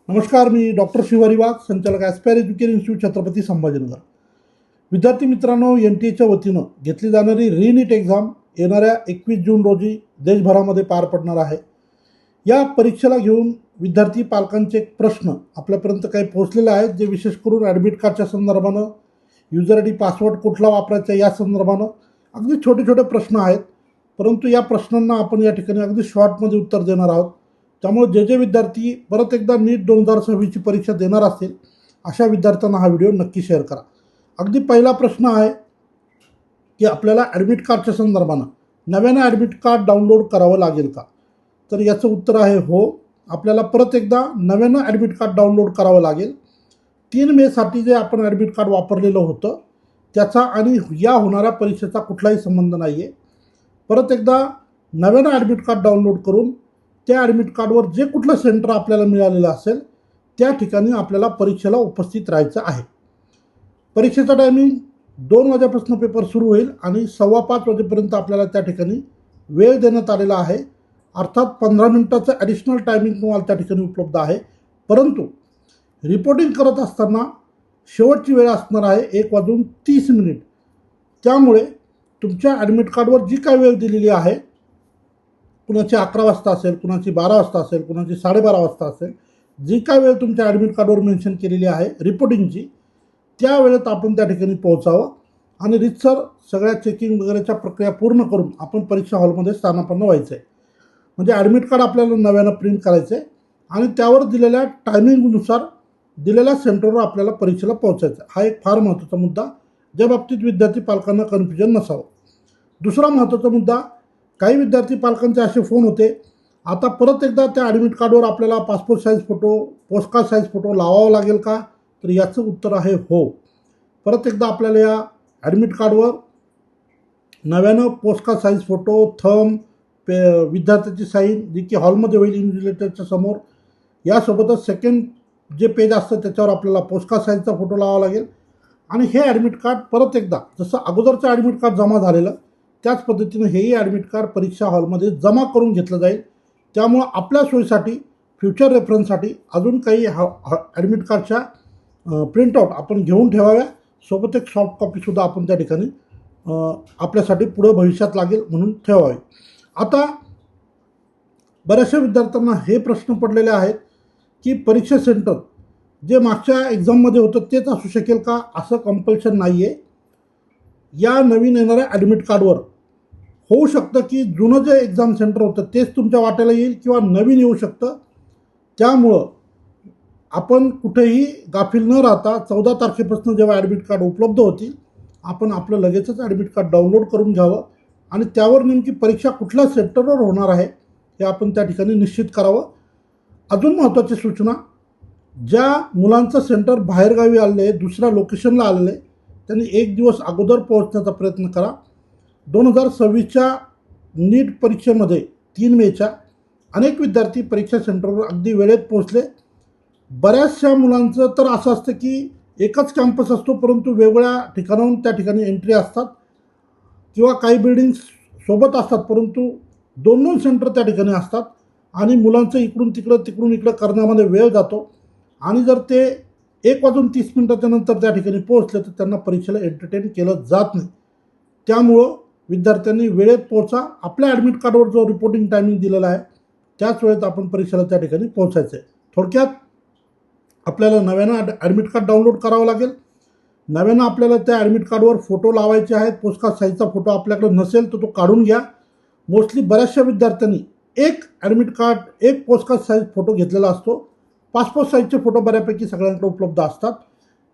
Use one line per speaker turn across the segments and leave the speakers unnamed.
नमस्कार, मी डॉक्टर शिवारी वाघ, संचालक aspire education institute, Chhatrapati Sambhajinagar. विद्यार्थी मित्रांनो, NTA वतीनं घेतली जाणारी रीनीट एक्झाम येणाऱ्या 21 जून रोजी देशभरामध्ये पार पडणार आहे. या परीक्षेला घेऊन विद्यार्थी पालकांचे प्रश्न आपल्यापर्यंत काही पोहोचलेले आहेत, जे विशेष करून ॲडमिट कार्डच्या संदर्भानं, युजर आय डी पासवर्ड कुठला वापरायचा या संदर्भानं अगदी छोटे छोटे प्रश्न आहेत. परंतु या प्रश्नांना आपण या ठिकाणी अगदी शॉर्टमध्ये उत्तर देणार आहोत. त्यामुळे जे विद्यार्थी परत एकदा नीट 2026ची परीक्षा देणार असतील अशा विद्यार्थ्यांना हा व्हिडिओ नक्की शेअर करा. अगदी पहिला प्रश्न आहे की आपल्याला ॲडमिट कार्डच्या संदर्भानं नव्यानं ॲडमिट कार्ड डाउनलोड करावं लागेल का? तर याचं उत्तर आहे हो. आपल्याला परत एकदा नव्यानं ॲडमिट कार्ड डाउनलोड करावं लागेल. 3 मेसाठी जे आपण ॲडमिट कार्ड वापरलेलं होतं त्याचा आणि या होणाऱ्या परीक्षेचा कुठलाही संबंध नाही आहे. परत एकदा नव्यानं ॲडमिट कार्ड डाउनलोड करून त्या ॲडमिट कार्डवर जे कुठलं सेंटर आपल्याला मिळालेलं असेल त्या ठिकाणी आपल्याला परीक्षेला उपस्थित राहायचं आहे. परीक्षेचा टायमिंग 2 वाजेपासून पेपर सुरू होईल आणि 5:15 वाजेपर्यंत आपल्याला त्या ठिकाणी वेळ देण्यात आलेला आहे. अर्थात 15 मिनिटाचं ॲडिशनल टायमिंग तुम्हाला त्या ठिकाणी उपलब्ध आहे. परंतु रिपोर्टिंग करत असताना शेवटची वेळ असणार आहे 1:30. त्यामुळे तुमच्या ॲडमिट कार्डवर जी काय वेळ दिलेली आहे, कुणाची 11 वाजता असेल, कुणाची 12 वाजता असेल, कुणाची 12:30 वाजता असेल, जी काय वेळ तुमच्या ॲडमिट कार्डवर मेन्शन केलेली आहे रिपोर्टिंगची, त्या वेळेत आपण त्या ठिकाणी पोहोचावं आणि रितसर सगळ्या चेकिंग वगैरेच्या प्रक्रिया पूर्ण करून आपण परीक्षा हॉलमध्ये स्थानापन्न व्हायचं आहे. म्हणजे ॲडमिट कार्ड आपल्याला नव्यानं प्रिंट करायचं आहे आणि त्यावर दिलेल्या टायमिंगनुसार दिलेल्या सेंटरवर आपल्याला परीक्षेला पोहोचायचं. हा एक फार महत्त्वाचा मुद्दा, ज्या बाबतीत विद्यार्थी पालकांना कन्फ्युजन नसावं. दुसरा महत्त्वाचा मुद्दा, काही विद्यार्थी पालकांचे असे फोन होते, आता परत एकदा त्या ॲडमिट कार्डवर आपल्याला passport size photo, postcard size photo लावावा लागेल का? तर याचं उत्तर आहे हो. परत एकदा आपल्याला या ॲडमिट कार्डवर नव्यानं पोस्टकार्ड साईज फोटो, थंब, विद्यार्थ्याची साईन जी की हॉलमध्ये होईल इन्व्हिजिलेटरच्या समोर, यासोबतच सेकंड जे पेज असतं त्याच्यावर आपल्याला पोस्टकार्ड साईजचा फोटो लावावा लागेल. आणि हे ॲडमिट कार्ड परत एकदा जसं अगोदरचं ॲडमिट कार्ड जमा झालेलं त्याच पद्धतीनं हेही ॲडमिट कार्ड परीक्षा हॉलमध्ये जमा करून घेतलं जाईल. त्यामुळं आपल्या सोयीसाठी, फ्युचर रेफरन्ससाठी अजून काही ॲडमिट कार्डच्या प्रिंटआउट आपण घेऊन ठेवाव्या. सोबत एक सॉफ्ट कॉपीसुद्धा आपण त्या ठिकाणी आपल्यासाठी पुढं भविष्यात लागेल म्हणून ठेवावी. आता बऱ्याचशा विद्यार्थ्यांना हे प्रश्न पडलेले आहेत की परीक्षा सेंटर जे मागच्या एक्झाममध्ये होतं तेच असू शकेल का? असं कंपल्शन नाही आहे. या नवीन येणाऱ्या ॲडमिट कार्डवर होऊ शकतं की जुनं जे एक्झाम सेंटर होतं तेच तुमच्या वाट्याला येईल किंवा नवीन येऊ शकतं. त्यामुळं आपण कुठेही गाफील न राहता 14 तारखेपासून जेव्हा ॲडमिट कार्ड उपलब्ध होतील आपण आपलं लगेचच ॲडमिट कार्ड डाउनलोड करून घ्यावं आणि त्यावर नेमकी परीक्षा कुठल्या सेंटरवर होणार आहे हे आपण त्या ठिकाणी निश्चित करावं. अजून महत्त्वाची सूचना, ज्या मुलांचं सेंटर बाहेरगावी आलेलं आहे, दुसऱ्या लोकेशनला आलेलं आहे, त्यांनी 1 दिवस अगोदर पोहोचण्याचा प्रयत्न करा. 2026च्या नीट परीक्षेमध्ये 3 मेच्या अनेक विद्यार्थी परीक्षा सेंटरवर अगदी वेळेत पोहोचले. बऱ्याचशा मुलांचं तर असं असतं की एकच कॅम्पस असतो परंतु वेगवेगळ्या ठिकाणाहून त्या ठिकाणी एंट्री असतात किंवा काही बिल्डिंग्स सोबत असतात परंतु 2-2 सेंटर त्या ठिकाणी असतात आणि मुलांचं इकडून तिकडं करण्यामध्ये वेळ जातो आणि जर ते 1:30 नंतर त्या ठिकाणी पोहोचले तर त्यांना परीक्षेला एंटरटेन केलं जात नाही. त्यामुळं विद्यार्थ्यांनी वेळेत पोहोचा. आपल्या ॲडमिट कार्डवर जो रिपोर्टिंग टायमिंग दिलेला आहे त्याच वेळेत आपण परीक्षेला त्या ठिकाणी पोहोचायचं आहे. थोडक्यात आपल्याला नव्यानं ॲडमिट कार्ड डाउनलोड करावं लागेल. नव्यानं आपल्याला त्या ॲडमिट कार्डवर फोटो लावायचे आहेत. पोस्टकार्ड साईजचा फोटो आपल्याकडे नसेल तर तो काढून घ्या. मोस्टली बऱ्याचशा विद्यार्थ्यांनी एक ॲडमिट कार्ड, एक पोस्टकार्ड साईज फोटो घेतलेला असतो. पासपोर्ट साईजचे फोटो बऱ्यापैकी सगळ्यांकडे उपलब्ध असतात.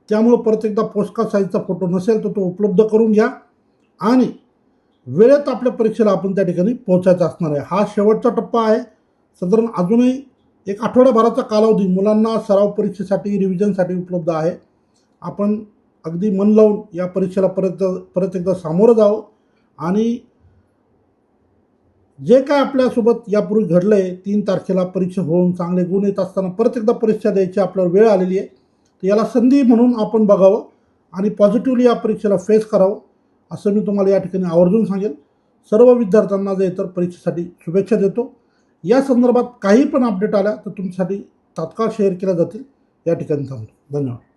त्यामुळं परत एकदा पोस्टकार्ड साईजचा फोटो नसेल तर तो उपलब्ध करून घ्या आणि वेळेत आपल्या परीक्षेला आपण त्या ठिकाणी पोहोचायचं असणार आहे. हा शेवटचा टप्पा आहे. साधारण अजूनही एक आठवड्याभराचा कालावधी मुलांना सराव परीक्षेसाठी, रिव्हिजनसाठी उपलब्ध आहे. आपण अगदी मन लावून या परीक्षेला परत एकदा सामोरं जावं आणि जे काय आपल्यासोबत यापूर्वी घडलं आहे, 3 तारखेला परीक्षा होऊन चांगले गुण येत असताना परत एकदा परीक्षा द्यायची आपल्याला वेळ आलेली आहे, तर याला संधी म्हणून आपण बघावं आणि पॉझिटिव्हली या परीक्षेला फेस करावं असं मी तुम्हाला या ठिकाणी आवर्जून सांगेन. सर्व विद्यार्थ्यांना जे इतर परीक्षेसाठी शुभेच्छा देतो. या संदर्भात काही पण अपडेट आल्या तर तुमच्यासाठी तात्काळ शेअर केल्या जातील या ठिकाणी थांबतो. धन्यवाद.